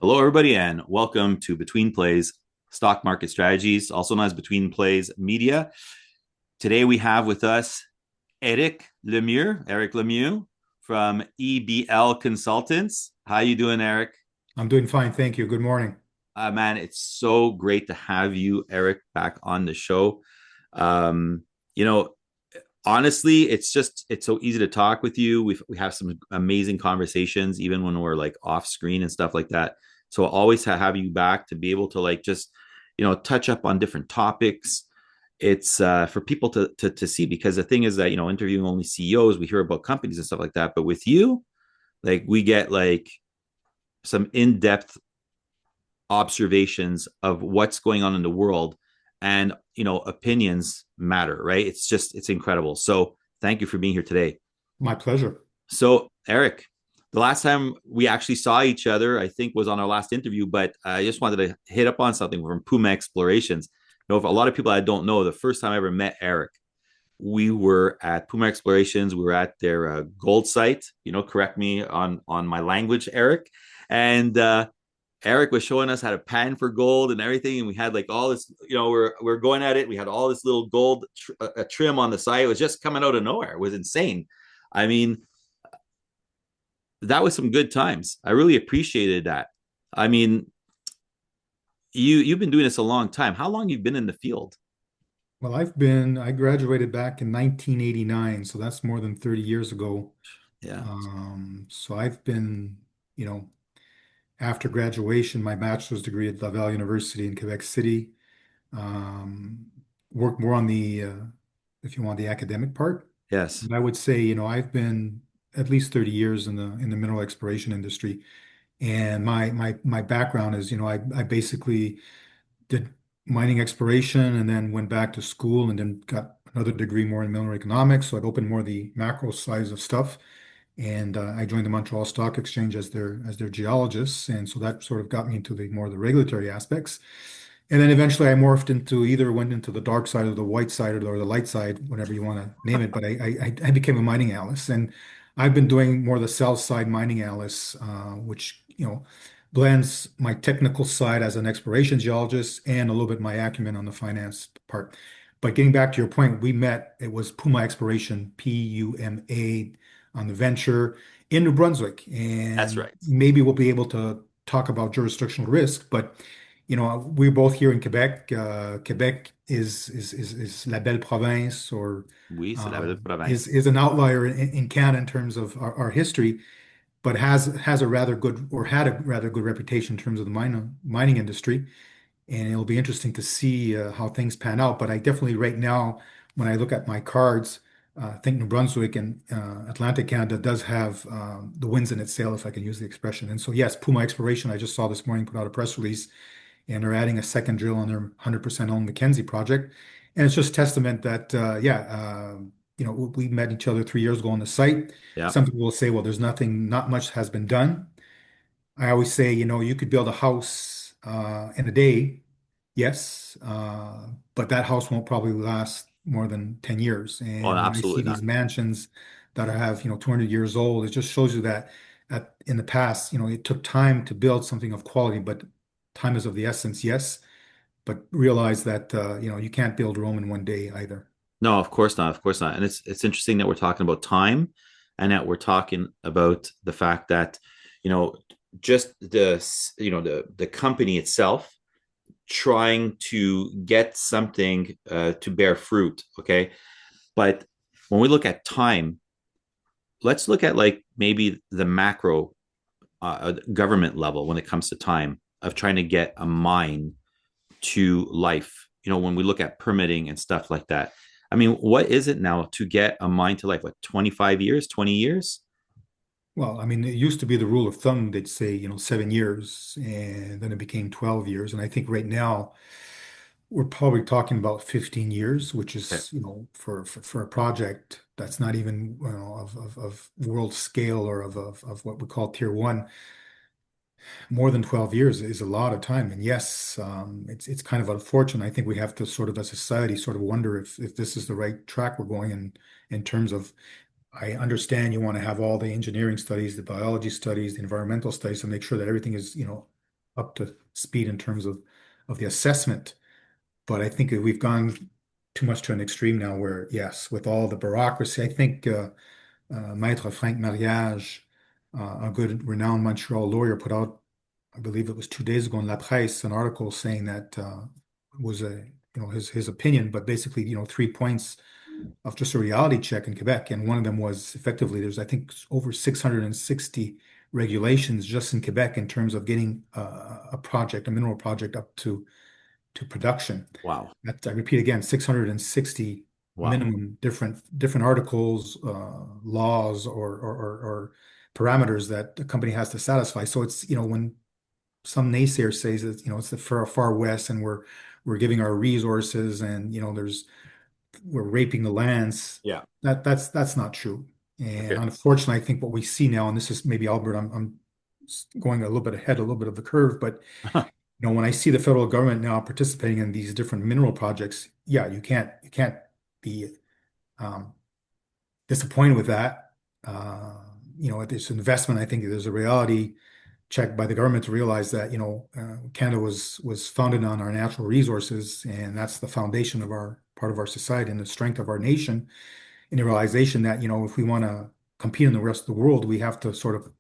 Hello, everybody, and welcome to Betweenplays Stock Market Strategies, also known as Betweenplays Media. Today, we have with us Eric Lemieux from EBL Consultants. How you doing, Eric? I'm doing fine, thank you. Good morning. Man, it's so great to have you, Eric, back on the show. Um, you know, Honestly, it's so easy to talk with you. We have some amazing conversations, even when we're like off screen and stuff like that. So I'll always have you back to be able to like just touch up on different topics. It's for people to see, because the thing is that interviewing only CEOs, we hear about companies and stuff like that, but with you, like we get like some in-depth observations of what's going on in the world, and opinions matter, right? It's incredible. So thank you for being here today. My pleasure. So Eric, the last time we actually saw each other, I think, was on our last interview, but I just wanted to hit up on something from Puma Explorations. If a lot of people I don't know, the first time I ever met Eric, we were at Puma Explorations. We were at their gold site. Correct me on my language, Eric. And Eric was showing us how to pan for gold and everything, and we had like all this. We're going at it. We had all this little gold trim on the side. It was just coming out of nowhere. It was insane. I mean, that was some good times. I really appreciated that. I mean, you've been doing this a long time. How long you've been in the field? Well, I graduated back in 1989, so that's more than 30 years ago. Yeah. So I've been, you know, after graduation, my bachelor's degree at Laval University in Quebec City, um, worked more on if you want, the academic part. Yes. But I would say, I've been at least 30 years in the mineral exploration industry. And my background is, I basically did mining exploration and then went back to school and then got another degree more in mineral economics. So I've opened more the macro size of stuff. And I joined the Montreal Stock Exchange as their geologist. And so that sort of got me into the more the regulatory aspects. And then eventually I morphed into either went into the dark side or the white side or the light side, whatever you want to name it. But I became a mining analyst, and I've been doing more the sell side mining analyst, which blends my technical side as an exploration geologist and a little bit my acumen on the finance part. But getting back to your point, we met. It was Puma Exploration, Puma, on the venture in New Brunswick, That's and right. maybe we'll be able to talk about jurisdictional risk, but we're both here in Quebec. Quebec is la belle province, or Oui, c'est la belle is province. is an outlier in Canada in terms of our history, but has a rather good or had a rather good reputation in terms of the mining industry. And it'll be interesting to see how things pan out. But I definitely right now, when I look at my cards, think New Brunswick and Atlantic Canada does have the winds in its sail, if I can use the expression. And so yes, Puma Exploration, I just saw this morning put out a press release, and they're adding a second drill on their 100% owned Mackenzie project. And it's just testament that, we met each other 3 years ago on the site. Yeah. Some people will say, well, not much has been done. I always say, you could build a house in a day, yes, but that house won't probably last more than 10 years. Oh, And when I see absolutely these not. mansions that have, 200 years old, it just shows you that in the past, it took time to build something of quality, but time is of the essence, yes, but realize that, you can't build Rome in one day either. No, of course not. Of course not. And it's interesting that we're talking about time, and that we're talking about the fact that, you know, just the company itself trying to get something to bear fruit. Okay. But when we look at time, let's look at like maybe the macro government level when it comes to time of trying to get a mine to life. When we look at permitting and stuff like that. I mean, what is it now to get a mine to life? What, 25 years, 20 years? Well, I mean, it used to be the rule of thumb, they'd say, 7 years, and then it became 12 years. And I think right now, we're probably talking about 15 years, which Okay. is, for a project that's not even, of world scale or of what we call tier one, more than 12 years is a lot of time. And yes, it's kind of unfortunate. I think we have to sort of, as a society, sort of wonder if this is the right track we're going in terms of, I understand you want to have all the engineering studies, the biology studies, the environmental studies to make sure that everything is, up to speed in terms of the assessment. But I think that we've gone too much to an extreme now where, yes, with all the bureaucracy, I think Maître Frank Mariage, a good renowned Montreal lawyer, put out, I believe it was 2 days ago in La Presse, an article saying that was his opinion, but basically, 3 points of just a reality check in Quebec. And one of them was effectively there's, I think, over 660 regulations just in Quebec in terms of getting a project, a mineral project up to production. Wow. That, I repeat again, 660 Wow. minimum different articles, laws, or parameters that the company has to satisfy. So it's, when some naysayer says that, it's the far west and we're giving our resources and, we're raping the lands. Yeah. That's not true. And Okay. unfortunately, I think what we see now, and this is maybe Albert, I'm going a little bit ahead, a little bit of the curve, but when I see the federal government now participating in these different mineral projects, yeah, you can't be um, disappointed with that. This investment, I think there's a reality check by the government to realize that, Canada was founded on our natural resources, and that's the foundation of our part of our society and the strength of our nation. In the realization that, if we want to compete in the rest of the world, we have to sort of,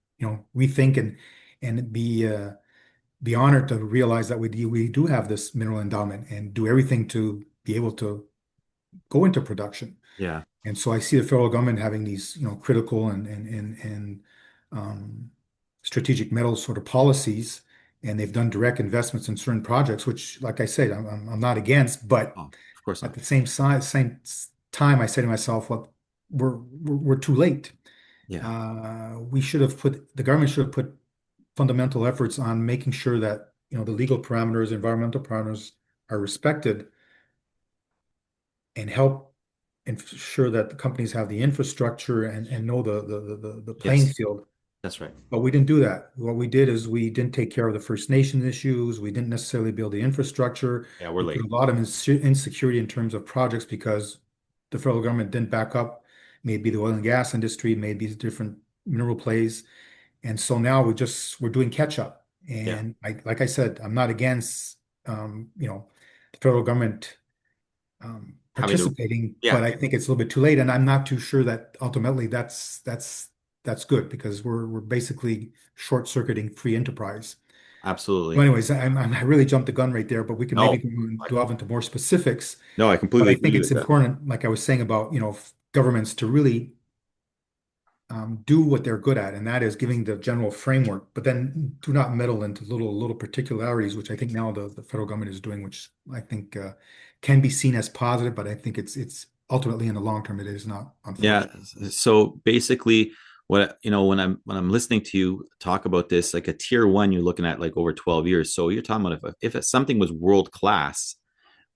rethink and be honored to realize that we do have this mineral endowment and do everything to be able to go into production. Yeah. And so I see the federal government having these, critical and strategic metals sort of policies, and they've done direct investments in certain projects, which, like I said, I'm not against, but Oh, of course at not. the same time, I say to myself, well, we're too late. Yeah. The government should have put fundamental efforts on making sure that, the legal parameters, environmental parameters are respected and help ensure that the companies have the infrastructure and know the playing Yes. field. That's right. But we didn't do that. What we did is we didn't take care of the First Nation issues. We didn't necessarily build the infrastructure. Yeah, we're We put late. a lot of insecurity in terms of projects because the federal government didn't back up maybe the oil and gas industry, maybe different mineral plays. And so now we're doing catch up. Yeah. And like I said, I'm not against the federal government Having to, participating, yeah, but I think it's a little bit too late. And I'm not too sure that ultimately that's good because we're basically short-circuiting free enterprise. So absolutely. anyways, I really jumped the gun right there, but we can maybe No, go I, delve into more specifics. no, I But completely I think agree it's with that. important, like I was saying about, governments to really do what they're good at, and that is giving the general framework, but then do not meddle into little particularities, which I think now the federal government is doing, which I think can be seen as positive, but I think it's ultimately in the long term it is not, Yeah. unfortunately. So basically, when I'm listening to you talk about this, like a tier one, you're looking at like over 12 years. So you're talking about if something was world class,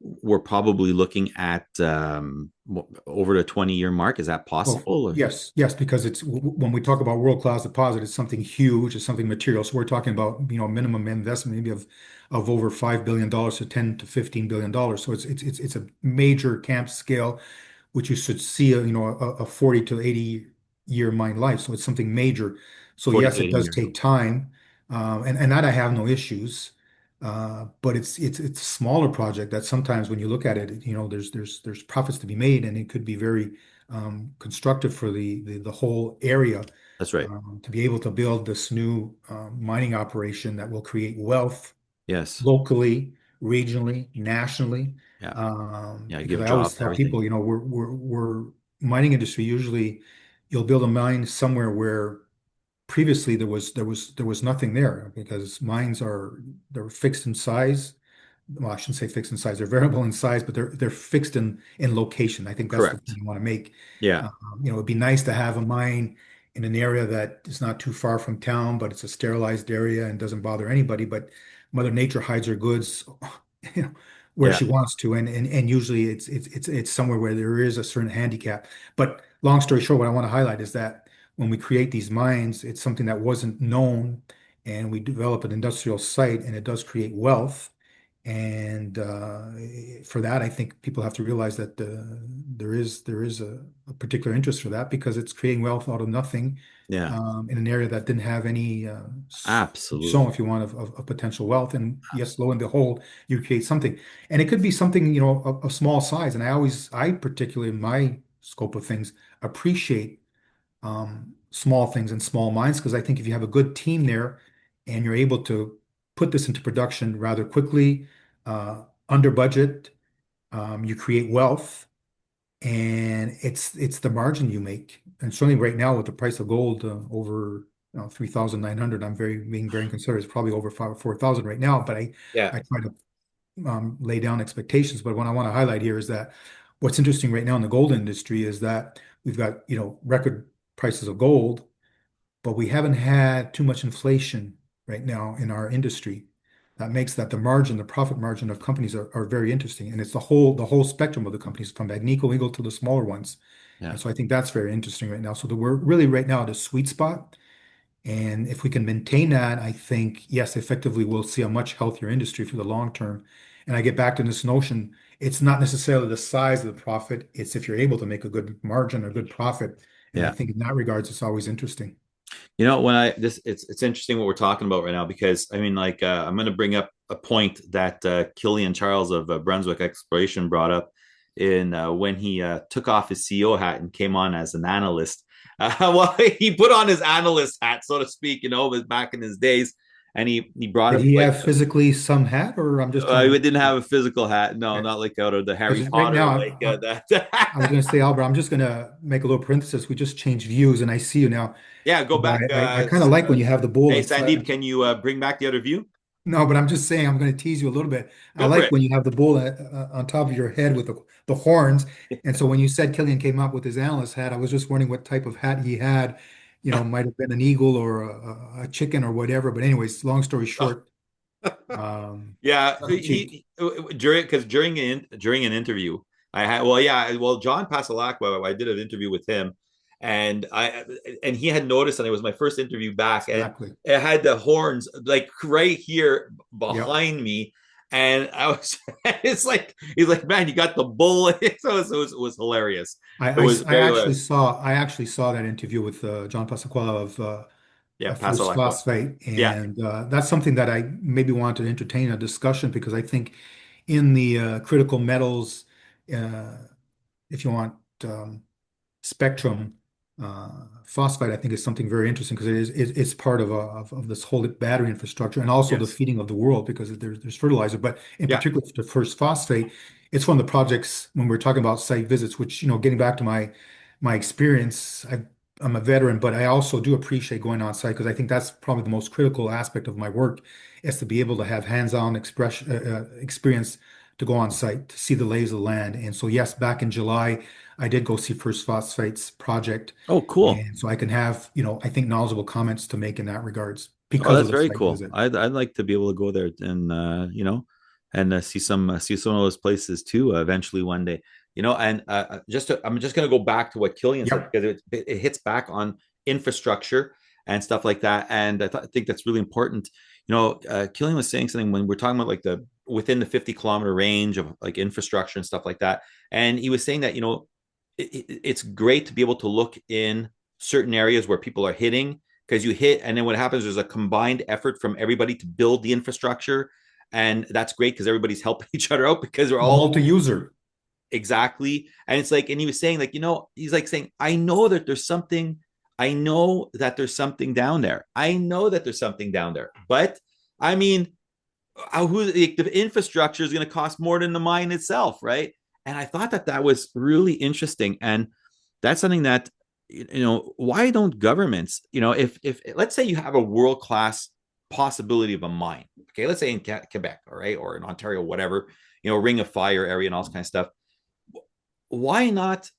we're probably looking at over the 20-year mark. Is that Well, possible? Or? yes, because when we talk about world-class deposit, it's something huge, it's something material. So we're talking about, minimum investment maybe of over $5 billion to 10 to $15 billion. So it's a major camp scale, which you should see a 40 to 80 year mine life. So it's something major. So 40 yes, to it 80 does years. take time, and that I have no issues. But it's a smaller project that sometimes when you look at it, there's profits to be made, and it could be very constructive for the whole area That's right. to be able to build this new mining operation that will create wealth Yes. locally, regionally, nationally. Yeah. Yeah. Because Give I always jobs, tell everything. people, we're mining industry. Usually, you'll build a mine somewhere where previously there was nothing there because mines they're fixed in size. Well, I shouldn't say fixed in size. They're variable in size, but they're fixed in location. I think that's the Correct. point you want to make. Yeah. It'd be nice to have a mine in an area that is not too far from town, but it's a sterilized area and doesn't bother anybody. But Mother Nature hides her goods, you know, where Yeah. she wants to, and usually it's somewhere where there is a certain handicap. But long story short, what I want to highlight is that when we create these mines, it's something that wasn't known, and we develop an industrial site, and it does create wealth. And for that, I think people have to realize that there is a particular interest for that because it's creating wealth out of nothing Yeah, in an area that didn't have any so, absolutely. if you want, of potential wealth. And yes, lo and behold, you create something, and it could be something of small size. And I particularly in my scope of things appreciate small things and small minds because I think if you have a good team there and you're able to put this into production rather quickly, under budget, you create wealth, and it's the margin you make. And certainly right now with the price of gold over 3,900, I'm being very conservative. It's probably over 4,000 right now, but Yeah, I try to lay down expectations. But what I want to highlight here is that what's interesting right now in the gold industry is that we've got, record prices of gold, but we haven't had too much inflation right now in our industry. That makes that the profit margin of companies are very interesting. And it's the whole spectrum of the companies from Agnico Eagle to the smaller ones. yeah. And so I think that's very interesting right now. So we're really right now at a sweet spot. And if we can maintain that, I think, yes, effectively, we'll see a much healthier industry for the long term. And I get back to this notion, it's not necessarily the size of the profit, it's if you're able to make a good margin or good profit. And I Yeah. think in that regards, it's always interesting. When I this it's interesting what we're talking about right now because I mean like I'm going to bring up a point that Killian Charles of Brunswick Exploration brought up in when he took off his CEO hat and came on as an analyst. Well, he put on his analyst hat, so to speak, was back in his days, and he brought Did up he like have physically some hat, or I'm just trying he to, didn't have a physical hat, no, okay. not like out of the Harry Because right Potter now, like that. I was going to say, Albert, I'm just going to make a little parenthesis. We just changed views, and I see you now. Yeah, go But back. I kind of like when you have the Hey, bullets. Sandeep, can you bring back the other view? No, but I'm just saying, I'm going to tease you a little bit. I Go for like it. when you have the bull on top of your head with the horns. And so when you said Killian came up with his analyst hat, I was just wondering what type of hat he had. Might have been an eagle or a chicken or whatever. But anyways, long story short, Yeah, tongue in cheek. he during an interview I had John Pasalakwa, I did an interview with him, and he had noticed, and it was my first interview back, and Exactly. it had the horns like right here Yep. behind me, and I was it's like he's like, man, you got the bull. It was hilarious. It was I very hilarious. actually saw that interview with John Pasquale of Yeah, First Pasalakwa. Phosphate, Yeah. and that's something that I maybe want to entertain a discussion because I think in the critical metals, uh, if you want, spectrum, phosphide, I think is something very interesting because it's part of this whole battery infrastructure and also the Yes. feeding of the world because there's fertilizer. But in Yeah. particular, the first phosphate, it's one of the projects when we're talking about site visits, which, getting back to my experience, I'm a veteran, but I also do appreciate going on site because I think that's probably the most critical aspect of my work is to be able to have hands-on experience to go on site to see the lays of the land. And so, yes, back in July, I did go see First Phosphate's project, Oh, cool. and so I can have, I think knowledgeable comments to make in that regards Oh, because of that's the very site cool. visit. I'd like to be able to go there and and see some of those places too eventually one day. And I'm just going to go back to what Killian said Yep. because it hits back on infrastructure and stuff like that, and I think that's really important. Killian was saying something when we're talking about like the within the 50-kilometer range of like infrastructure and stuff like that, and he was saying that it's great to be able to look in certain areas where people are hitting because you hit, and then what happens is a combined effort from everybody to build the infrastructure, and that's great because everybody's helping each other out because we're A all multi-user. exactly. And it's like, and he was saying like, he's like saying, I know that there's something down there. I know that there's something down there, but I mean, the infrastructure is going to cost more than the mine itself, right? And I thought that was really interesting, and that's something that why don't governments, if let's say you have a world class possibility of a mine, okay, let's say in Quebec, all right, or in Ontario, whatever, Ring of Fire area and all this kind of stuff. Why not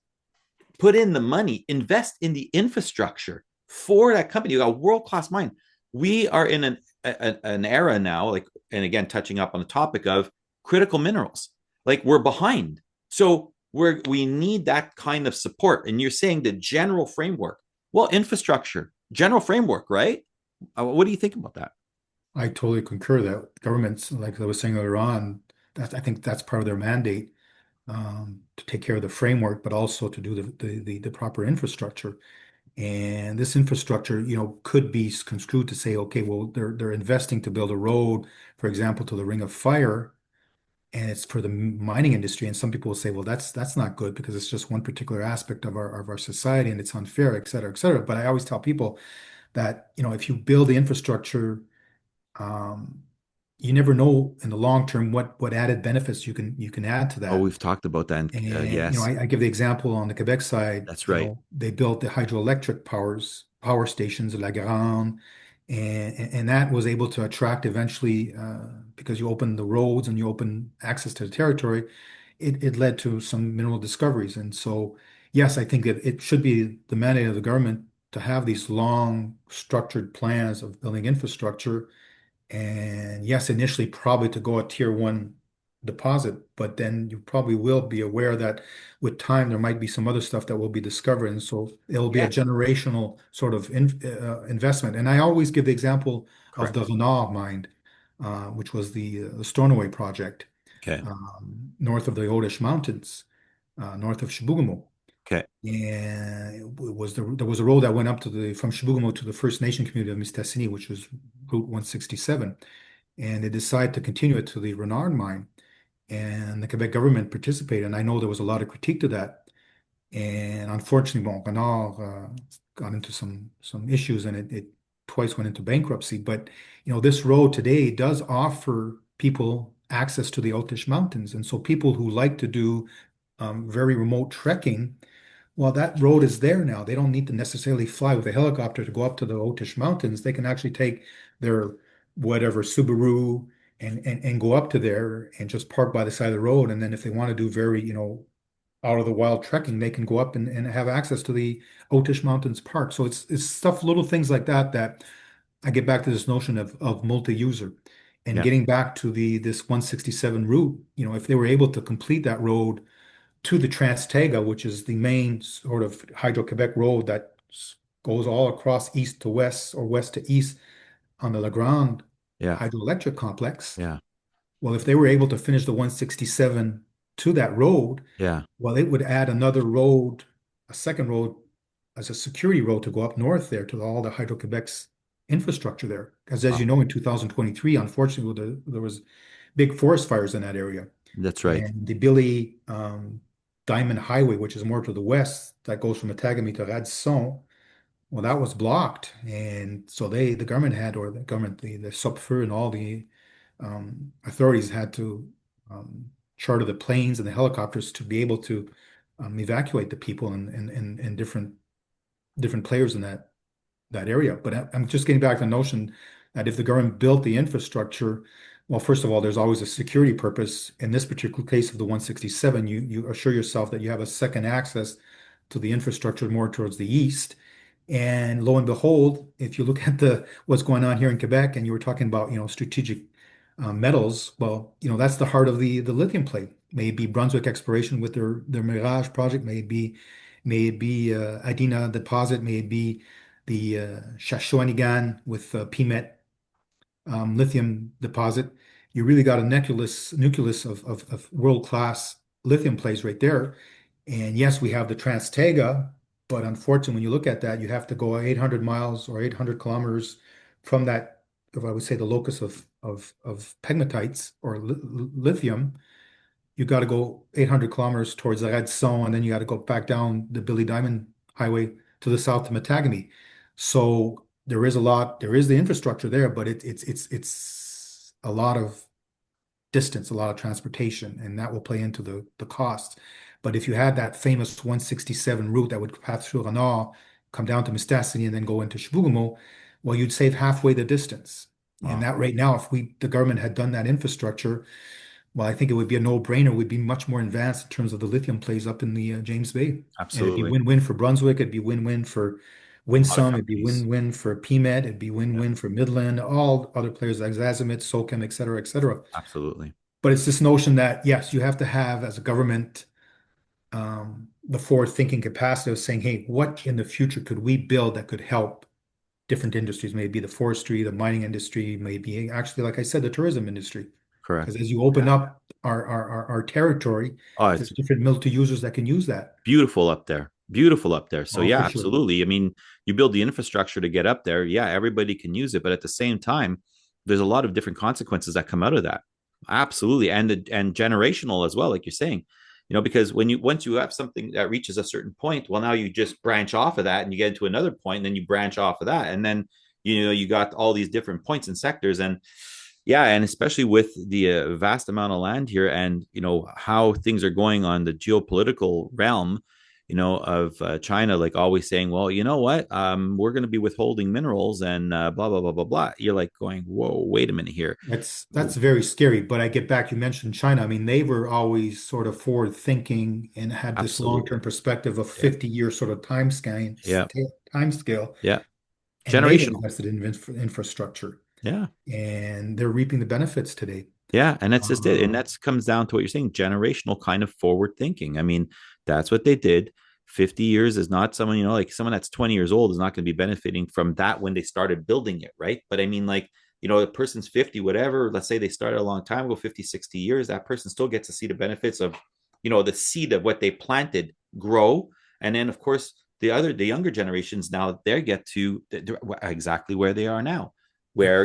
put in the money, invest in the infrastructure for that company? You got a world class mine. We are in an era now, like, and again, touching up on the topic of critical minerals. Like we're behind, so we need that kind of support. And you're saying the general framework, well, infrastructure, general framework, right? What do you think about that? I totally concur that governments, like I was saying earlier on, that I think that's part of their mandate, to take care of the framework, but also to do the proper infrastructure. And this infrastructure, could be construed to say, okay, well, they're investing to build a road, for example, to the Ring of Fire, and it's for the mining industry. And some people will say, well, that's not good because it's just one particular aspect of our society and it's unfair, et cetera, et cetera. But I always tell people that, if you build the infrastructure, um, you never know in the long term what added benefits you can add to Oh, that. we've talked about that. And, And yes, I give the example on the Quebec side, that's right. they built the hydroelectric power stations, La Grande, and that was able to attract eventually, because you open the roads and you open access to the territory, it led to some mineral discoveries. And so, yes, I think that it should be the mandate of the government to have these long structured plans of building infrastructure, and yes, initially probably to go a tier one deposit, but then you probably will be aware that with time there might be some other stuff that will be discovered. And so it'll be a Yeah, generational sort of investment. And I always give the example of the correct. Renard mine, which was the Stornoway project, Okay. north of the Odish Mountains, north of Chibougamau. Okay. And there was a road that went up to the from Chibougamau to the First Nation community of Mistassini, which was Route 167. And they decided to continue it to the Renard mine. And the Quebec government participated. And I know there was a lot of critique to that. And unfortunately, bon, Renard got into some issues, and it twice went into bankruptcy. But this road today does offer people access to the Otish Mountains, and so people who like to do very remote trekking, well, that road is there now. They don't need to necessarily fly with a helicopter to go up to the Otish Mountains. They can actually take their whatever Subaru and go up to there and just park by the side of the road. And then if they want to do very, out of the wild trekking, they can go up and have access to the Otish Mountains Park. So it's stuff, little things like that that I get back to this notion of multi-user and Yeah. getting back to this 167 route. If they were able to complete that road to the Trans-Tega, which is the main sort of Hydro-Quebec road that goes all across east to west or west to east on the La Grande Yeah. hydroelectric complex. Yeah. Well, if they were able to finish the 167 to that road, Yeah. well, it would add another road, a second road as a security road to go up north there to all the Hydro-Quebec's infrastructure there. Because as Wow. you know, in 2023, unfortunately, there was big forest fires in that area. That's right. And the Billy Diamond Highway, which is more to the west, that goes from Matagami to Radisson, well, that was blocked. And so the government had, or the government, the SOPFER and all the authorities had to charter the planes and the helicopters to be able to evacuate the people and different players in that area. But I'm just getting back to the notion that if the government built the infrastructure, well, first of all, there's always a security purpose. In this particular case of the 167, you assure yourself that you have a second access to the infrastructure more towards the east. And lo and behold, if you look at the what's going on here in Quebec, and you were talking about, strategic metals, well, that's the heart of the lithium play. Maybe Brunswick Exploration with their Mirage project, maybe Adina deposit, maybe the Shawinigan with PMET lithium deposit. You really got a nucleus of world-class lithium plays right there. And yes, we have the Trans-Tega, but unfortunately, when you look at that, you have to go 800 miles or 800 kilometers from that, if I would say the locus of pegmatites or lithium. You got to go 800 kilometers towards the Radisson, and then you got to go back down the Billy Diamond Highway to the south to Matagami. So there is the infrastructure there, but it's a lot of distance, a lot of transportation, and that will play into the costs. But if you had that famous 167 route that would pass through Renard, come down to Mistassini, and then go into Chibougamau, well, you'd save halfway the distance. And Wow. that right now, if the government had done that infrastructure, well, I think it would be a no-brainer. We'd be much more advanced in terms of the lithium plays up in the James Bay. And it'd be Absolutely. win-win for Brunswick. It'd be win-win for A lot of Winsome. It'd be companies. win-win for PMET. It'd be Yeah. win-win for Midland, all other players like Zazimit, SOChem, et cetera, et cetera. Absolutely. But it's this notion that, yes, you have to have, as a government, the forward-thinking capacity of saying, hey, what in the future could we build that could help different industries, maybe the forestry, the mining industry, maybe actually, like I said, the tourism industry. Because Correct. as you open up our territory, Oh, it's there's different multi users that can use that. beautiful up there. Beautiful up there. So Oh, yeah, for sure. absolutely. I mean, you build the infrastructure to get up there. Yeah, everybody can use it, but at the same time, there's a lot of different consequences that come out of that. Absolutely, and generational as well, like you're saying. Because once you have something that reaches a certain point, well, now you just branch off of that, and you get into another point, and then you branch off of that, and then you got all these different points and sectors, and yeah, and especially with the vast amount of land here, and how things are going on the geopolitical realm, of China, like always saying, well, you know what, we're going to be withholding minerals and blah blah blah blah blah. You're like going, whoa, wait a minute here. That's very scary. But I get back, you mentioned China. I mean, they were always sort of forward thinking and had this long-term Absolutely. perspective of Yeah. 50-year sort of Yeah. time scale. Yeah. And they've Generational. invested in infrastructure Yeah. and they're reaping the benefits today. Yeah, and that's just it. And Um, that comes down to what you're saying, generational kind of forward thinking. I mean, that's what they did. 50 years is not someone, like someone that's 20 years old is not going to be benefiting from that when they started building it, right? But I mean, like, the person's 50, whatever, let's say they started a long time ago, 50, 60 years, that person still gets to see the benefits of, the seed of what they planted grow. And then, of course, the younger generations now, they get to exactly where they are now, where,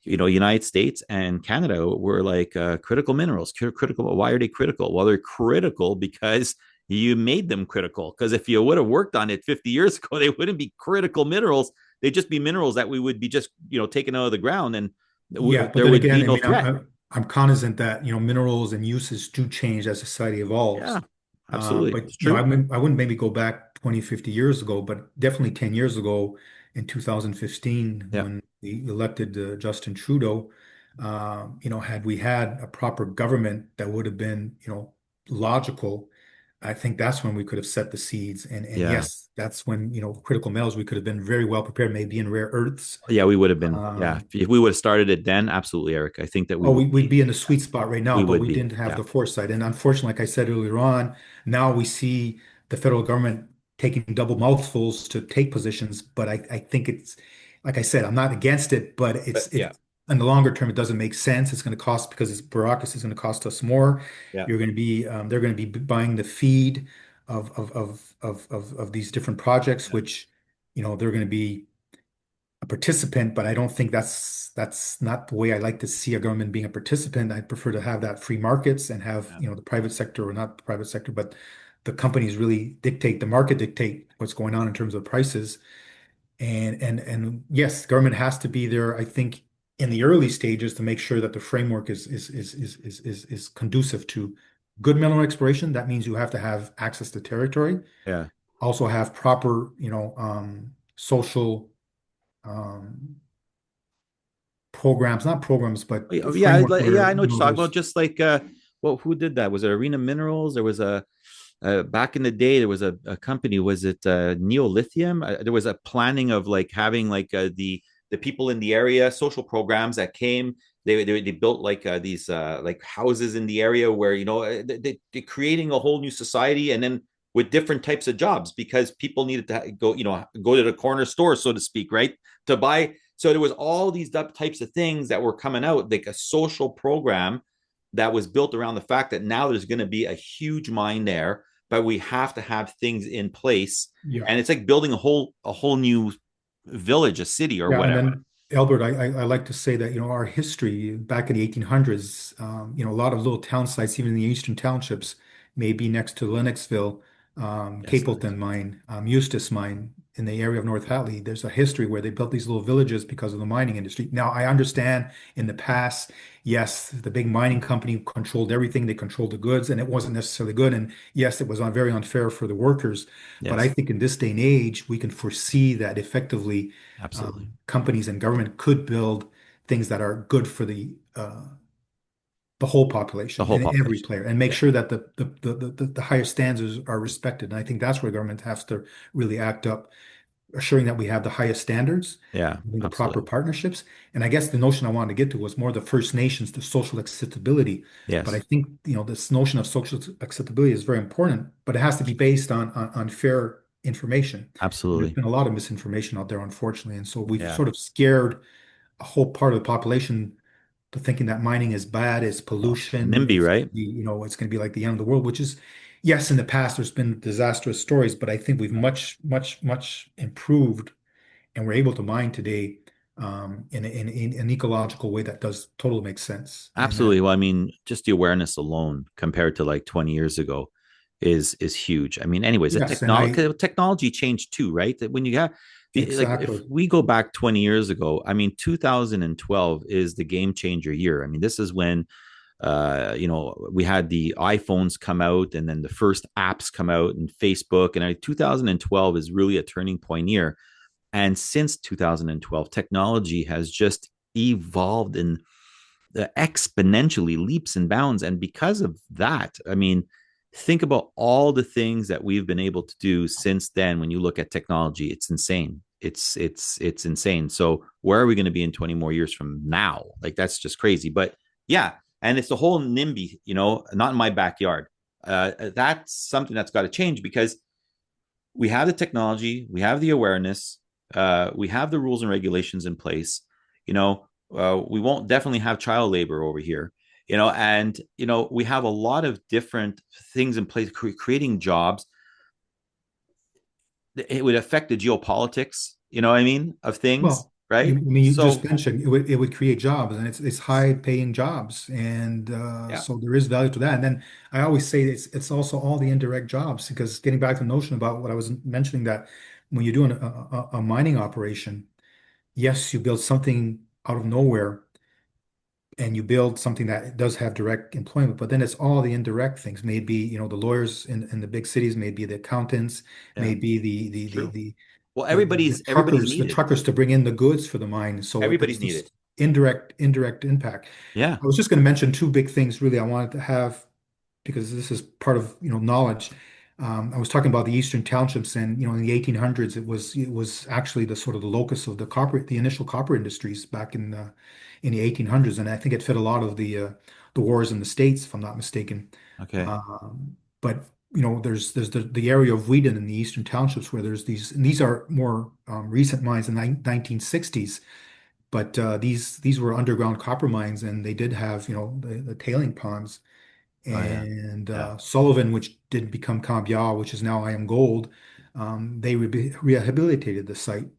United States and Canada were like critical minerals. Critical. Why are they critical? Well, they're critical because you made them critical. Because if you would have worked on it 50 years ago, they wouldn't be critical minerals. They'd just be minerals that we would be just taken out of the ground, and yeah, but there then would be again, I no mean, threat. I'm cognizant that, minerals and uses do change as society Yeah, evolves. absolutely, But, it's true. I wouldn't maybe go back 20, 50 years ago, but definitely 10 years ago in 2015 Yeah, when we elected Justin Trudeau, had we had a proper government that would have been, logical, I think that's when we could have set the seeds. And yeah, yes, that's when, critical metals, we could have been very well prepared, maybe in rare earths. yeah. We would have been. Yeah, Um, if we would have started it then, absolutely, Eric. I think that we Oh, would we'd be. be in the Yeah, sweet spot right now, we but would we be. didn't have Yeah, the foresight. And unfortunately, like I said earlier on, now we see the federal government taking double mouthfuls to take positions. But I think it's, like I said, I'm not against it, but but yeah, it in the longer term, it doesn't make sense. It's going to cost because it's bureaucracy is going to cost us more. yeah, You're going to be, they're going to be buying the feed of these different projects, yeah, which, they're going to be a participant, but I don't think that's not the way I like to see a government being a participant. I'd prefer to have that free markets and have, yeah, the private sector or not the private sector, but the companies really dictate, the market dictate what's going on in terms of prices. And yes, government has to be there, I think, in the early stages to make sure that the framework is conducive to good mineral exploration. That means you have to have access to territory, yeah. also have proper, social um, programs, not programs, but Oh, yeah, framework yeah, where, I know what you're talking about. there's, Just like, well, who did that? Was it Arena Minerals? There was a back in the day. There was a company. Was it Neolithium? There was a planning of like having like the people in the area, social programs that came. They built like these like houses in the area where they're creating a whole new society, and then with different types of jobs because people needed to go to the corner store, so to speak, right, to buy. So there was all these types of things that were coming out, like a social program that was built around the fact that now there's going to be a huge mine there, but we have to have things in place. yeah. And it's like building a whole new village, a city, or Yeah, and whatever. then Albert, I like to say that, our history back in the 1800s, a lot of little town sites, even in the eastern townships, may be next to Lennoxville, Yes, that is. Capleton Mine, Eustis Mine in the area of North Hatley. There's a history where they built these little villages because of the mining industry. Now, I understand in the past, yes, the big mining company controlled everything. They controlled the goods, and it wasn't necessarily good. And yes, it was very unfair for the workers. But I Yes, think in this day and age, we can foresee that effectively absolutely. companies and government could build things that are good for the whole The population whole and every population. player, and make Yeah, sure that the higher standards are respected. And I think that's where government has to really act up, assuring that we have the highest standards, yeah, having the proper absolutely. partnerships. And I guess the notion I wanted to get to was more the First Nations, the social acceptability. But I Yes, think, this notion of social acceptability is very important, but it has to be based on fair misinformation. And there's Absolutely. been a lot of misinformation out there, unfortunately. And so we've Yeah. sort of scared a whole part of the population to thinking that mining is bad, it's Well, pollution, NIMBY, right? it's going to be like the end of the world, which is, yes, in the past there's been disastrous stories, but I think we've much improved, and we're able to mine today in an ecological way that does totally make sense. And Absolutely. Well, I mean, just the awareness alone compared to like 20 years ago is huge. I mean, anyways, the yes, and I technology changed too, right? That when you have like if exactly. we go back 20 years ago, I mean, 2012 is the game changer year. I mean, this is when we had the iPhones come out and then the first apps come out and Facebook, and 2012 is really a turning point year. And since 2012, technology has just evolved in exponentially leaps and bounds. And because of that, I mean, think about all the things that we've been able to do since then. When you look at technology, it's insane. It's insane. So where are we going to be in 20 more years from now? Like that's just crazy. But yeah, and it's the whole NIMBY, not in my backyard. That's something that's got to change because we have the technology, we have the awareness, we have the rules and regulations in place. We won't definitely have child labor over here. And we have a lot of different things in place, creating jobs. It would affect the geopolitics. You know what I mean, of things, Well, right? I mean, you just So mentioned it would create jobs, and it's high paying jobs, and yeah, so there is value to that. And then I always say it's also all the indirect jobs, because getting back to the notion about what I was mentioning, that when you're doing a mining operation, yes, you build something out of nowhere, and you build something that does have direct employment, but then it's all the indirect things. Maybe, the lawyers in the big cities, maybe the accountants, yeah, maybe the the the true. the Well, the, the, the everybody's truckers, the needed. truckers to bring in the goods for the mine. So it's Everybody's this needed. indirect impact. Yeah. I was just going to mention two big things really I wanted to have, because this is part of knowledge. I was talking about the Eastern Townships, and in the 1800s, it was actually the sort of the locus of the initial copper industries back in the 1800s, and I think it fed a lot of the wars in the States, if I'm not mistaken. Okay. But there's the area of Wheaton in the Eastern Townships where there's these, and these are more recent mines in the 1960s. But these were underground copper mines, and they did have the tailing ponds, Oh yeah. and Yeah. Sullivan, which did become Cambial, which is now I Am Gold. They rehabilitated the site,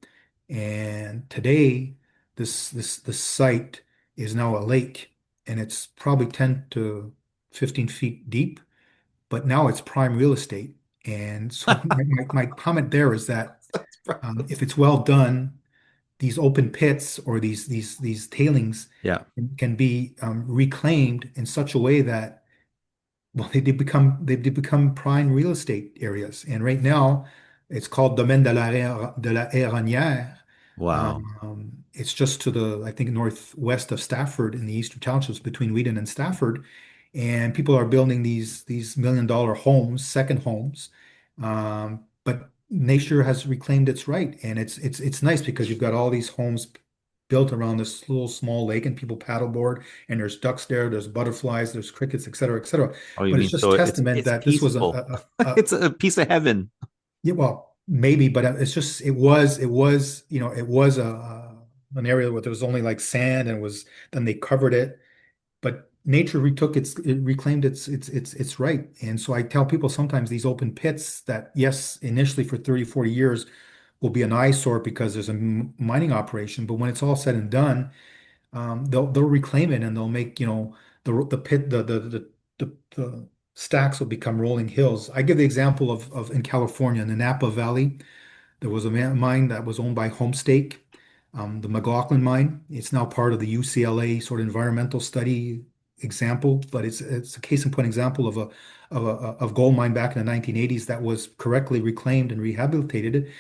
and today this site is now a lake, and it's probably 10 to 15 feet deep, but now it's prime real estate. And so my comment there is that if it's well done, these open pits or these tailings Yeah. can be reclaimed in such a way that, well, they become prime real estate areas. And right now, it's called Domaine de la Héronière. Wow. It's just to the, I think, northwest of Stafford in the Eastern Townships between Wheaton and Stafford. And people are building these $1 million homes, second homes. But nature has reclaimed its right. And it's nice because you've got all these homes built around this little small lake, and people paddleboard, and there's ducks there, there's butterflies, there's crickets, et cetera, et cetera. Oh, you But it's mean just so testament it's that this was peaceful. It's a piece of heaven. yeah, well, maybe, but it's just it was an area where there was only like sand, and then they covered it. But nature it reclaimed its right. And so I tell people sometimes these open pits that, yes, initially for 30, 40 years will be an eyesore because there's a mining operation, but when it's all said and done, they'll reclaim it, and they'll make, the pit the stacks will become rolling hills. I give the example of in California in the Napa Valley. There was a mine that was owned by Homestake, the McLaughlin mine. It's now part of the UCLA sort of environmental study example, but it's a case in point example of gold mine back in the 1980s that was correctly reclaimed and rehabilitated.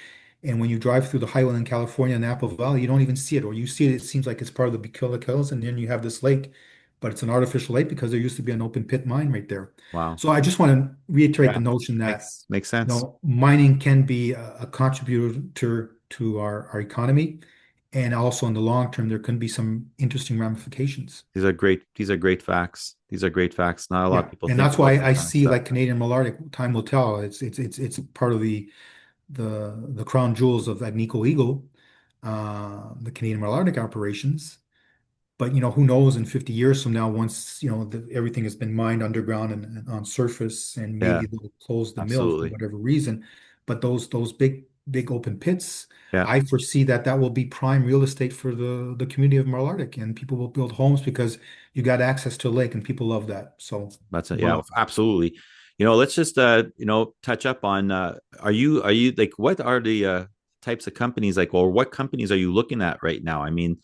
And when you drive through the highway in California, Napa Valley, you don't even see it, or you see it, it seems like it's part of the Bikila Hills, and then you have this lake, but it's an artificial lake because there used to be an open pit mine right there. Wow. So I just want to reiterate Yeah. the notion that Makes sense. mining can be a contributor to our economy, and also in the long term, there can be some interesting ramifications. These are great facts. These are great facts. Not a lot of Yeah, people and think that's about why this I kind of see stuff. like Canadian malartic. Time will tell. It's part of the the crown jewels of Agnico Eagle, the Canadian Malartic operations. But who knows in 50 years from now, once everything has been mined underground and on surface, and Yeah, maybe they'll close the mill for absolutely. whatever reason. But those big open pits, Yeah, I foresee that will be prime real estate for the community of Malartic, and people will build homes because you got access to a lake, and people love that. So, that's it. Yeah, voila. absolutely. Let's just touch up on are you like what are the types of companies like or what companies are you looking at right now? I mean,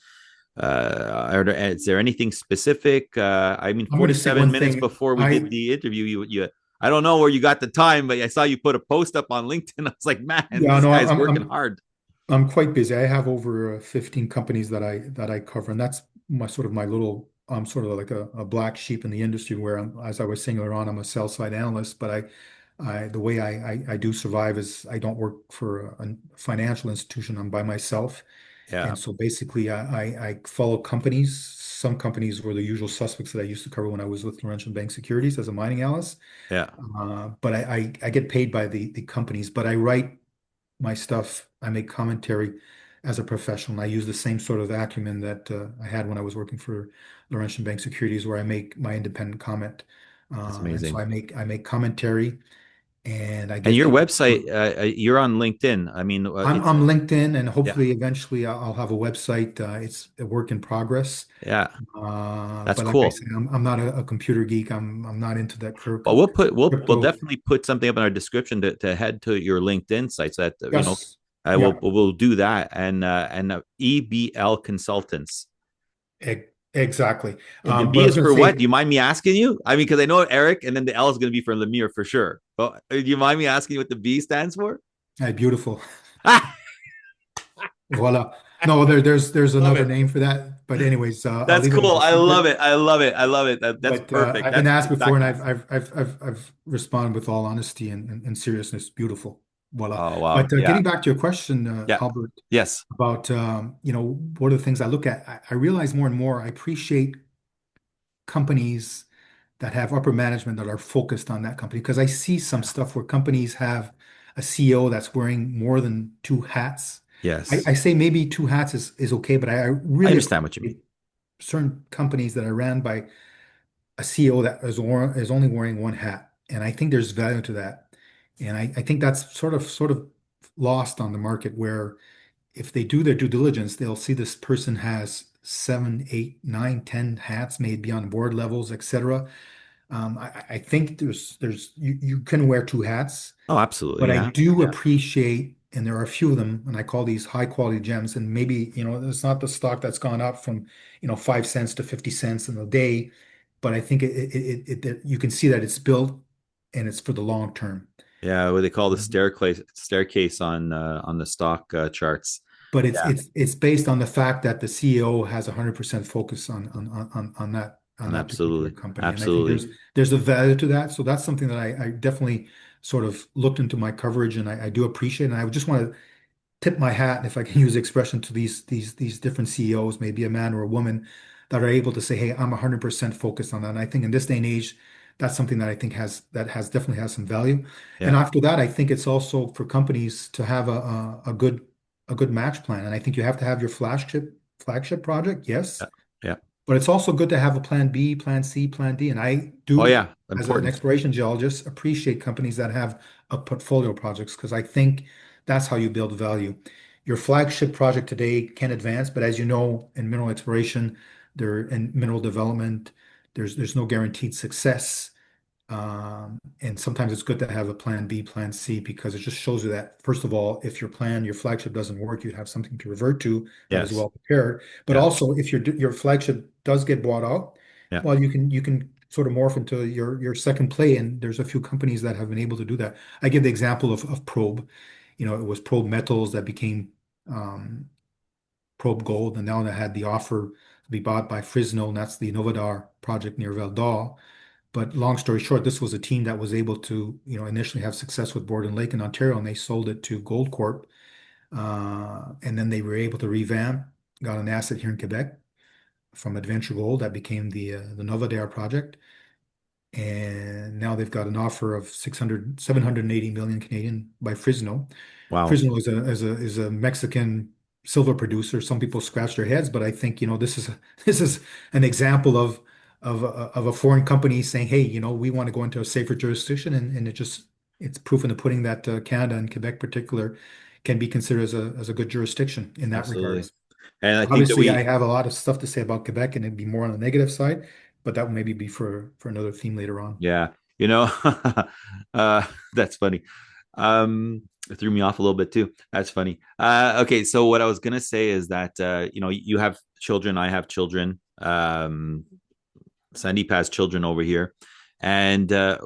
is there anything specific? I mean, I'm going to say 47 one minutes thing. before we did the interview, you I don't know where you got the time, but I saw you put a post up on LinkedIn. I was like, man, Yeah, this no, guy's working hard. I'm quite busy. I have over 15 companies that I cover, and that's my little. I'm sort of like a black sheep in the industry where as I was saying earlier on, I'm a sell side analyst, but the way I do survive is I don't work for a financial institution. I'm by myself, Yeah, and so basically I follow companies. Some companies were the usual suspects that I used to cover when I was with Laurentian Bank Securities as a mining analyst. yeah, But I get paid by the companies, but I write my stuff. I make commentary as a professional. I use the same sort of acumen that I had when I was working for Laurentian Bank Securities, where I make my independent comment. that's And so amazing. I make commentary, and I And get your people. website, you're on LinkedIn. I mean, I'm it's on LinkedIn, and yeah, hopefully, eventually, I'll have a website. It's a work in progress. yeah, that's But like I cool. said, I'm not a computer geek. I'm not into that Well, we'll crypto. definitely put something up in our description to head to your LinkedIn site so that Yes, I yeah, will do that and EBL Consultants. exactly. And the What B I was is going to for what? say, Do you mind me asking you? I mean, because I know Eric, and then the L is going to be for Lemieux for sure. But do you mind me asking you what the B stands for? beautiful. Voila. No, there's Love another it. name for that. But anyways, I'll That's leave it cool. as a I love secret. it. I love it. I love it. That's But perfect. I've been That's asked before, and exactly. I've responded with all honesty and seriousness. Beautiful. Voila. Oh wow. But Yeah. getting back to your question, Yeah. Albert, Yes. about what are the things I look at? I realize more and more I appreciate companies that have upper management that are focused on that company because I see some stuff where companies have a CEO that's wearing more than two hats. Yes. I say maybe two hats is okay, but I I really understand what you mean. appreciate certain companies that are ran by a CEO that is only wearing one hat. And I think there's value to that. And I think that's sort of lost on the market where if they do their due diligence, they'll see this person has seven, eight, nine, 10 hats, maybe on board levels, etc. I think you can wear two hats, Oh, absolutely. but I Yeah. do Yeah. appreciate, and there are a few of them, and I call these high quality gems. And maybe, it's not the stock that's gone up from, 5 cents to 50 cents in a day, but I think that you can see that it's built and it's for the long term. Yeah. What they call the staircase on the stock charts. But it's Yeah. it's it's based on the fact that the CEO has 100% focus on And that particular absolutely. company. And I think Absolutely. there's a value to that. So that's something that I definitely sort of looked into my coverage, and I do appreciate. And I just want to tip my hat, if I can use the expression, to these different CEOs, maybe a man or a woman, that are able to say, "Hey, I'm 100% focused on that." And I think in this day and age, that's something that I think has definitely has some value. And Yeah. after that, I think it's also for companies to have a good match plan. And I think you have to have your flagship project, yes, Yeah. Yeah. but it's also good to have a plan B, plan C, plan D. And I Oh do, yeah. as an Important. exploration geologist, appreciate companies that have a portfolio of projects because I think that's how you build value. Your flagship project today can advance, but as you know, in mineral exploration, in mineral development, there's no guaranteed success. And sometimes it's good to have a plan B, plan C, because it just shows you that, first of all, if your flagship doesn't work, you have something to revert to that is Yes. well prepared. But Yeah. also, if your flagship does get bought out, Yeah. well, you can sort of morph into your second play. And there's a few companies that have been able to do that. I give the example of Probe. It was Probe Metals that became um, Probe Gold, and now they had the offer to be bought by Fresno, and that's the Novadar project near Val d'Or. But long story short, this was a team that was able to, initially have success with Borden Lake in Ontario, and they sold it to Goldcorp. And then they were able to revamp, got an asset here in Quebec from Adventure Gold that became the Novadare project. and now they've got an offer of 780 million Canadian by Fresno. Wow. Fresno is a Mexican silver producer. Some people scratch their heads, but I think, this is this is an example of a foreign company saying, hey, we want to go into a safer jurisdiction, and it's proof in the pudding that Canada and Quebec particular can be considered as a good jurisdiction in that Absolutely. regards. And I think that Obviously, I we, have a lot of stuff to say about Quebec, and it'd be more on the negative side, but that will maybe be for another theme later on. yeah, you know, uh, that's funny. It threw me off a little bit too. That's funny. Okay, so what I was gonna say is that you have children, I have children. Sandeep has children over here, and I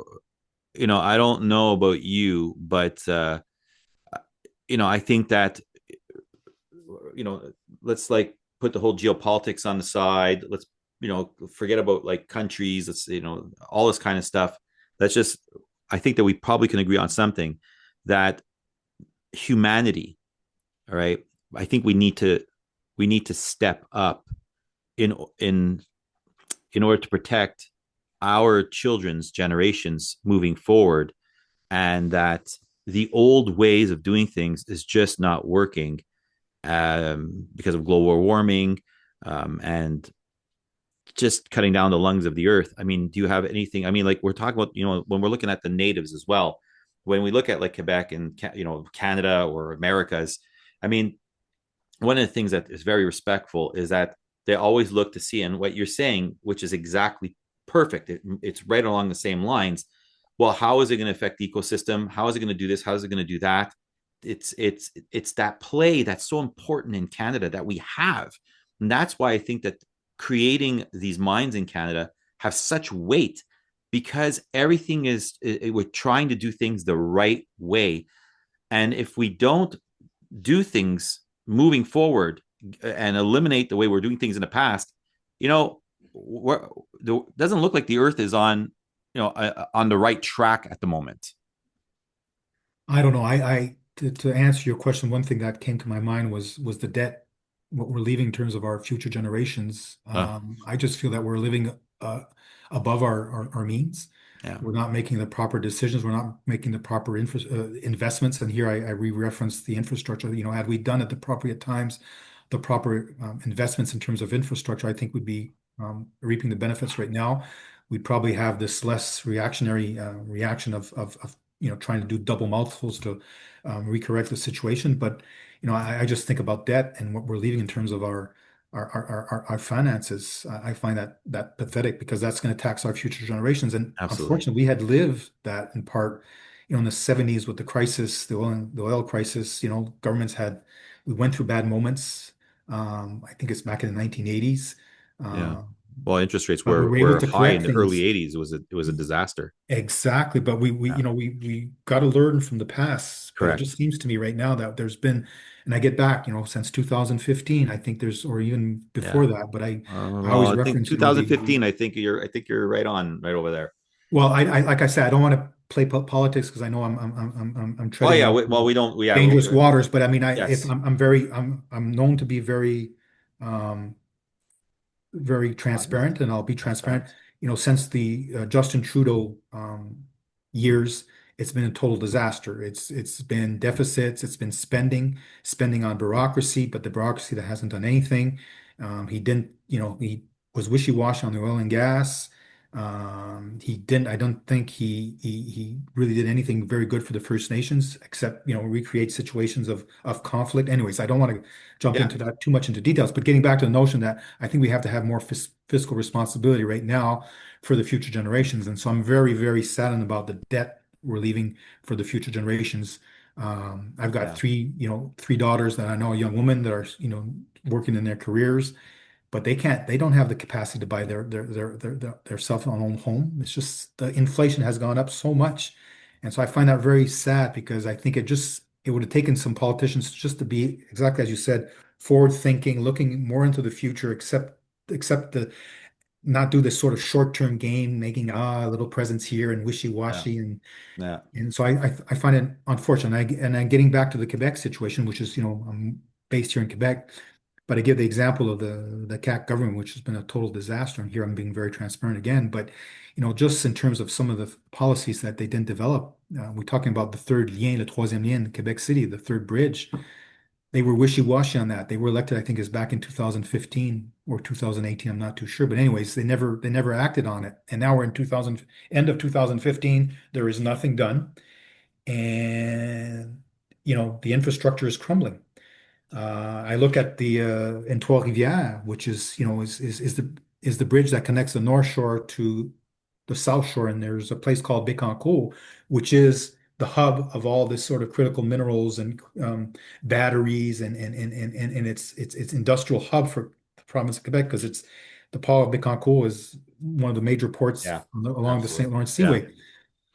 don't know about you, but I think that let's like put the whole geopolitics on the side. Let's forget about like countries. Let's all this kind of stuff. Let's just. I think that we probably can agree on something that humanity. All right. I think we need to step up in in in order to protect our children's generations moving forward, and that the old ways of doing things is just not working because of global warming and just cutting down the lungs of the earth. I mean, do you have anything? I mean, like we're talking about, when we're looking at the natives as well, when we look at like Quebec and Canada or Americas, I mean, one of the things that is very respectful is that they always look to see, and what you're saying, which is exactly perfect. It's right along the same lines. Well, how is it going to affect the ecosystem? How is it going to do this? How is it going to do that? It's that play that's so important in Canada that we have, and that's why I think that creating these mines in Canada have such weight, because everything we're trying to do things the right way, and if we don't do things moving forward and eliminate the way we're doing things in the past, you know, it doesn't look like the Earth is on the right track at the moment. I don't know. To answer your question, one thing that came to my mind was the debt, what we're leaving in terms of our future generations. Uh, I just feel that we're living above our means. yeah, We're not making the proper decisions. We're not making the proper investments. And here I re-reference the infrastructure. Had we done at the appropriate times, the proper investments in terms of infrastructure, I think we'd be reaping the benefits right now. We'd probably have this less reactionary reaction of trying to do double multiples to recorrect the situation. But I just think about debt and what we're leaving in terms of our finances. I find that pathetic, because that's going to tax our future generations. And absolutely. unfortunately, we had lived that in part, in the 70s with the crisis, the oil crisis. We went through bad moments. I think it's back in the 1980s. Yeah. Uh, Well, interest rates but we were were able were to high correct in the early things. '80s. It was a disaster. Exactly, but we Yeah, we got to learn from the past. But it just correct. seems to me right now that there's been, and I get back, since 2015, I think or even before Yeah. that. But I Well, always I think reference, the 2015. I think you're right over there. well, like I said, I don't want to play politics, because I know I'm Well, treading yeah. on Well, we don't. Yeah. dangerous waters. But I mean, if Yes. I'm known to be um, very Honest. transparent, and I'll be transparent. Transparent. Since the Justin Trudeau years, it's been a total disaster. It's been deficits, it's been spending on bureaucracy, but the bureaucracy that hasn't done anything. He didn't, he was wishy-washy on the oil and gas. He didn't. I don't think he really did anything very good for the First Nations, except recreate situations of conflict. Anyways, I don't want to jump Yeah. into that too much into details, but getting back to the notion that I think we have to have more fiscal responsibility right now for the future generations. And so I'm very, very saddened about the debt we're leaving for the future generations. I've got Yeah. three daughters that I know, a young woman that are, working in their careers, but they don't have the capacity to buy their self-owned home. It's just the inflation has gone up so much. And so I find that very sad, because I think it would have taken some politicians just to be, exactly as you said, forward thinking, looking more into the future, except the not do this sort of short-term game, making little presents here and Yeah. wishy-washy. Yeah. And so I find it unfortunate. And I'm getting back to the Quebec situation, which is, I'm based here in Quebec. But I give the example of the CAC government, which has been a total disaster. And here I'm being very transparent again. But just in terms of some of the policies that they didn't develop, we're talking about the third lien, le troisième lien in Quebec City, the third bridge. They were wishy-washy on that. They were elected, I think, is back in 2015 or 2018. I'm not too sure. But anyways, they never acted on it. And now we're in 2000, end of 2015. There is nothing done, and the infrastructure is crumbling. I look at the in Trois-Rivières, which is the bridge that connects the North Shore to the South Shore, and there's a place called Bécancour, which is the hub of all this sort of critical minerals and batteries, and it's industrial hub for the province of Quebec because it's the port of Bécancour is one of the major ports Yeah, along the St. absolutely. Lawrence Yeah, Seaway.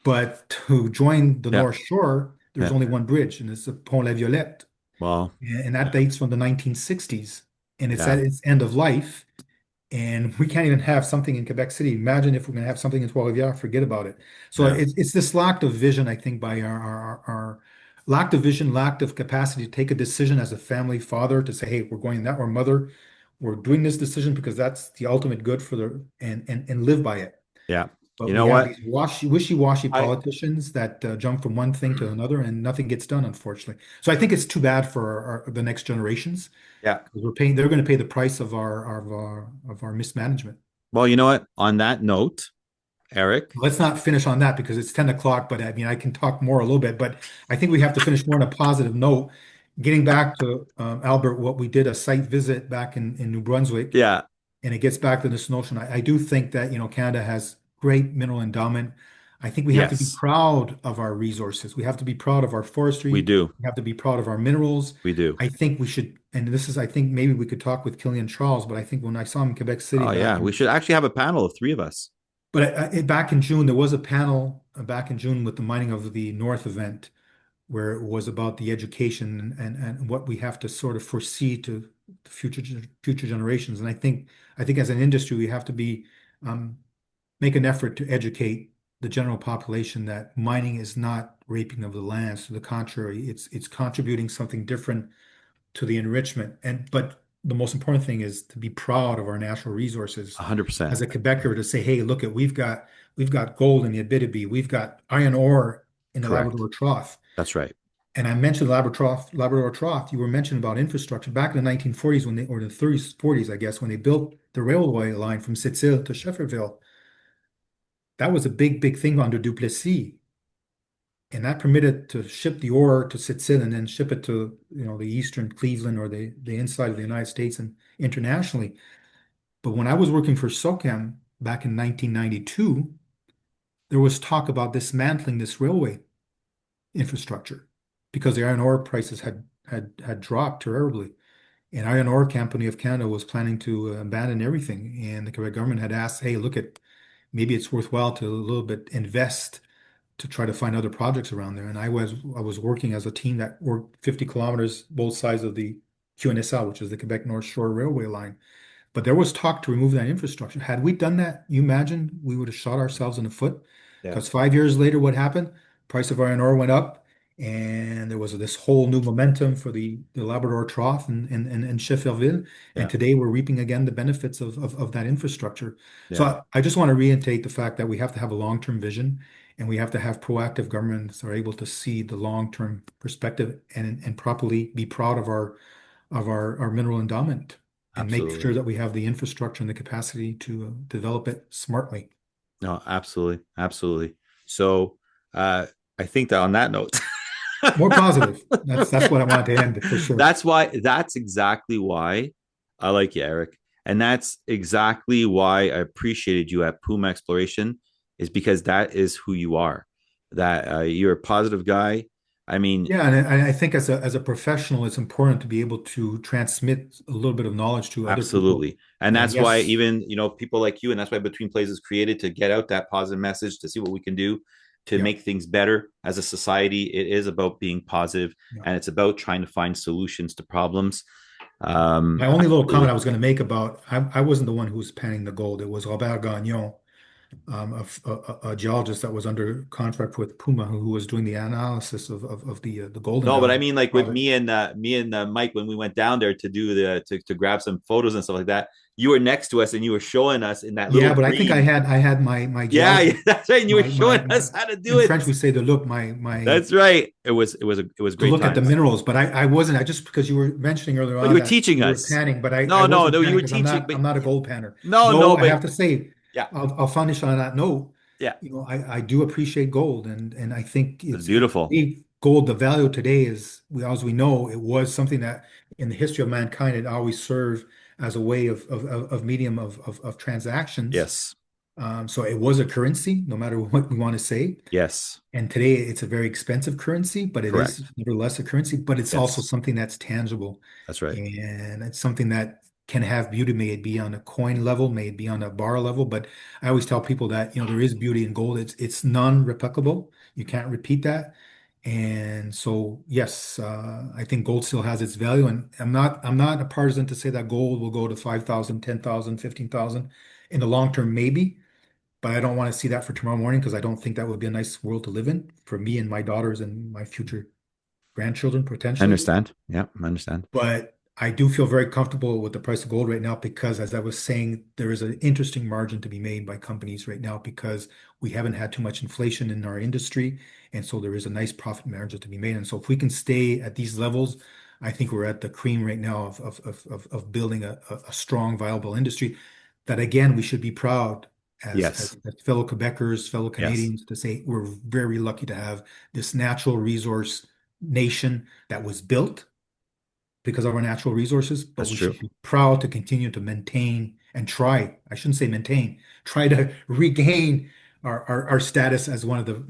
But to join the yeah, North Shore, there's yeah. only one bridge, and it's the Pont La Violette, Well, and that dates from the 1960s, and it's yeah, at its end of life. And we can't even have something in Quebec City. Imagine if we're going to have something in Trois-Rivières, forget about it. So yeah, it's this lack of vision, I think, by our lack of vision, lack of capacity to take a decision as a family father to say, hey, we're going that, or mother, we're doing this decision because that's the ultimate good for the and live by it. yeah. But You we know have what? these wishy-washy I politicians that jump from one thing to another, and nothing gets done, unfortunately. So I think it's too bad for the next generations yeah. because they're going to pay the price of our mismanagement. Well, you know what? On that note, Eric. Let's not finish on that because it's 10 o'clock, but I mean, I can talk more a little bit, but I think we have to finish more on a positive note. Getting back to Albert, what we did a site visit back in New Brunswick, Yeah. and it gets back to this notion. I do think that, Canada has great mineral endowment. I think we have to be Yes, proud of our resources. We have to be proud of our we forestry. do. We have to be proud of our minerals. We do. I think we should, and this is, I think maybe we could talk with Killian Charles, but I think when I saw him in Quebec City Oh back yeah, we in, should actually have a panel of three of us. but back in June, there was a panel back in June with the Mining of the North event where it was about the education and what we have to sort of foresee to the future generations. And I think as an industry, we have to be um, make an effort to educate the general population that mining is not raping of the lands. To the contrary, it's contributing something different to the enrichment. But the most important thing is to be proud of our natural resources. 100%. As a Quebecer, to say, hey, look at we've got gold in the Abitibi, we've got iron ore in the Correct. Labrador Trough. That's right. And I mentioned Labrador Trough. You were mentioning about infrastructure back in the 1940s or the 30s, 40s, I guess, when they built the railway line from Sept-Îles to Shefferville. That was a big, big thing under Duplessis, and that permitted to ship the ore to Sept-Îles and then ship it to the eastern Cleveland or the inside of the United States and internationally. But when I was working for SOCAM back in 1992, there was talk about dismantling this railway infrastructure because the iron ore prices had dropped terribly. And Iron Ore Company of Canada was planning to abandon everything. And the Quebec government had asked, hey, look at maybe it's worthwhile to a little bit invest to try to find other projects around there. And I was working as a team that worked 50 kilometers both sides of the QNSL, which is the Quebec North Shore Railway line. But there was talk to remove that infrastructure. Had we done that, you imagine we would have shot ourselves in the foot. Yeah. Because 5 years later, what happened? Price of iron ore went up, and there was this whole new momentum for the Labrador Trough and Shefferville. And Yeah. today we're reaping again the benefits of that infrastructure. So Yeah. I just want to reiterate the fact that we have to have a long-term vision, and we have to have proactive governments that are able to see the long-term perspective and properly be proud of our mineral endowment and make sure Absolutely. that we have the infrastructure and the capacity to develop it smartly. No, absolutely. Absolutely. So I think that on that note, More positive. That's what I wanted to end for sure. that's exactly why I like you, Eric. And that's exactly why I appreciated you at Puma Exploration, is because that is who you are. That you're a positive guy. I mean, Yeah, and I think as a professional, it's important to be able to transmit a little bit of knowledge to other people. absolutely. And And that's why yes, even, people like you, and that's why Betweenplays is created, to get out that positive message, to see what we can do to yeah, make things better as a society. It is about being positive, yeah. and it's about trying to find solutions to problems. My only little comment Absolutely. I was going to make about I wasn't the one who was panning the gold. It was Robert Gagnon a geologist that was under contract with Puma who was doing the analysis of the Golden No, but I Valley mean, like with project. me and Mike when we went down there to do to grab some photos and stuff like that. You were next to us and you were showing us in that little Yeah, but I think green. I had my Yeah, geology yeah, that's right. And you were showing my us how to do in it. French we say the look my That's right. It was to great look at the times. minerals, but I wasn't. I just because you were mentioning earlier Oh, you on were that teaching you were us. panning, but I No, no, wasn't no. You panning were because teaching, but I'm not a gold panner. no, No, no, I but have to say, yeah, I'll finish on that note. yeah. You know, I do appreciate gold, and I think It's it's beautiful. gold. The value today is, as we know, it was something that in the history of mankind it always served as a way of medium of transactions. Yes, So it was a currency, no matter what we want to say. yes, And today it's a very expensive currency, but it is correct. nevertheless a currency, but it's also Yes, something that's tangible. that's right. And it's something that can have beauty, may it be on a coin level, may it be on a bar level. But I always tell people that, there is beauty in gold. It's non-replicable. You can't repeat that. And so, yes, I think gold still has its value. And I'm not a partisan to say that gold will go to 5,000, 10,000, 15,000 in the long term, maybe. But I don't want to see that for tomorrow morning because I don't think that would be a nice world to live in for me and my daughters and my future grandchildren I potentially. understand. Yeah, I understand. But I do feel very comfortable with the price of gold right now because, as I was saying, there is an interesting margin to be made by companies right now because we haven't had too much inflation in our industry. And so there is a nice profit margin to be made. And so if we can stay at these levels, I think we're at the cream right now of building a strong, viable industry that, again, we should be proud Yes, as fellow Quebecers, fellow yes, Canadians to say we're very lucky to have this natural resource nation that was built because of our natural resources, but that's we true. should be proud to continue to maintain and try, I shouldn't say maintain, try to regain our status as one of the,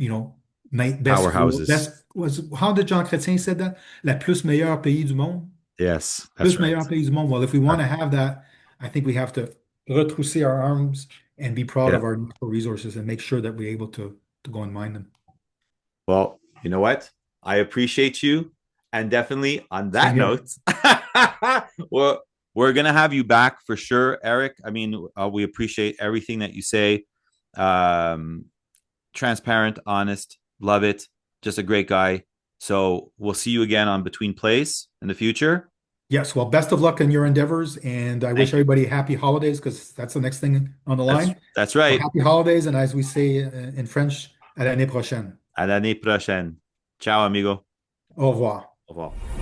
Powerhouses. best was, how did Jean Chrétien said that? La plus meilleure pays du monde? Yes, that's Plus right. meilleur pays du monde. Well, if we want Uh, to have that, I think we have to retrousser our arms and be proud yeah. of our natural resources and make sure that we're able to go and mine them. Well, you know what? I appreciate you. And definitely on Same that here. note, well, we're going to have you back for sure, Eric. I mean, we appreciate everything that you say. Um, Transparent, honest, love it. Just a great guy. So we'll see you again on Between Plays in the future. Yes, well, best of luck in your endeavors, and I wish Thank you. everybody happy holidays because that's the next thing on the line. That's So right. happy holidays, and as we say in French, à l'année prochaine. À l'année prochaine. Ciao, amigo. Au revoir. Au revoir.